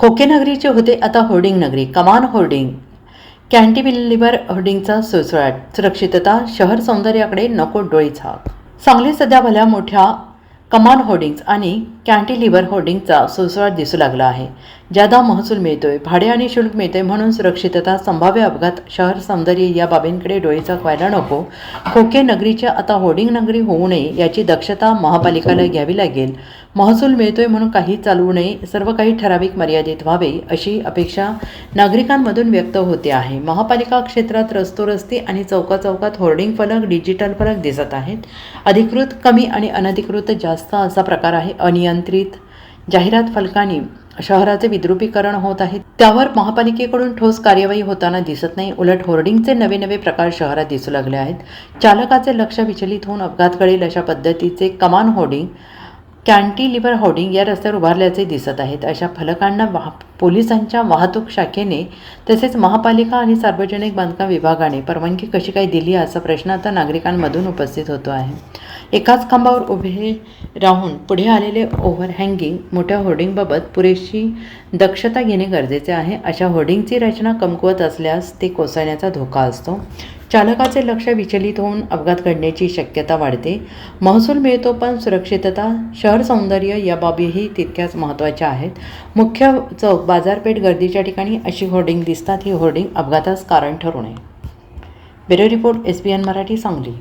खोके नगरीचे होते आता होर्डिंग नगरी. कमान होर्डिंग, कॅन्टिलिव्हर होर्डिंगचा सुळसुळाट. सुरक्षितता, शहर सौंदर्याकडे नको डोळेझाक. सांगलीत सध्या भल्या मोठ्या कमान होर्डिंग्ज आणि कॅन्टिलिव्हर होर्डिंगचा सुळसुळाट दिसू लागला आहे. ज्यादा महसूल मिळतोय, भाडे आणि शुल्क मिळते म्हणून सुरक्षितता, संभाव्य अपघात, शहर सौंदर्य या बाबींकडे डोळेझाक व्हायला नको. खोके नगरीच्या आता होर्डिंग नगरी होऊ नये याची दक्षता महापालिकेला घ्यावी लागेल. महसूल मिळतोय म्हणून काही चालवू नये, सर्व काही ठराविक मर्यादेत व्हावे अशी अपेक्षा नागरिकांमधून व्यक्त होते आहे. महापालिका क्षेत्रात रस्ते आणि चौकात होर्डिंग फलक, डिजिटल फलक दिसत आहेत. अधिकृत कमी आणि अनधिकृत जास्त असा प्रकार आहे. अनियंत्रित जाहिरात फलकांनी शहराचे विद्रुपीकरण होत आहे. त्यावर महापालिकेकडून ठोस कार्यवाही होताना दिसत नाही. उलट होर्डिंगचे नवे प्रकार शहरात दिसू लागले आहेत. चालकाचे लक्ष विचलित होऊन अपघात घडेल अशा पद्धतीचे कमान होर्डिंग, कॅन्टिलिव्हर होर्डिंग या रस्त्यावर उभारल्याचे दिसत आहेत. अशा फलकांना पोलिसांच्या वाहतूक शाखेने तसेच महापालिका आणि सार्वजनिक बांधकाम विभागाने परवानगी कशी काय दिली असा प्रश्न आता नागरिकांमधून उपस्थित होतो आहे. एकाच खांबावर उभे राहून पुढे आलेले ओव्हरहँगिंग मोठ्या होर्डिंगबाबत पुरेशी दक्षता घेणे गरजेचे आहे. अशा होर्डिंगची रचना कमकुवत असल्यास ते कोसळण्याचा धोका असतो. चालकाचे लक्ष विचलित होऊन अपघात घडण्याची शक्यता वाढते. महसूल मिळतो पण सुरक्षितता, शहर सौंदर्य या बाबीही तितक्याच महत्त्वाच्या आहेत. मुख्य चौक, बाजारपेठ, गर्दीच्या ठिकाणी अशी होर्डिंग दिसतात. ही होर्डिंग अपघातास कारण ठरू नये. Bureau report, SBN Marathi, Sangli.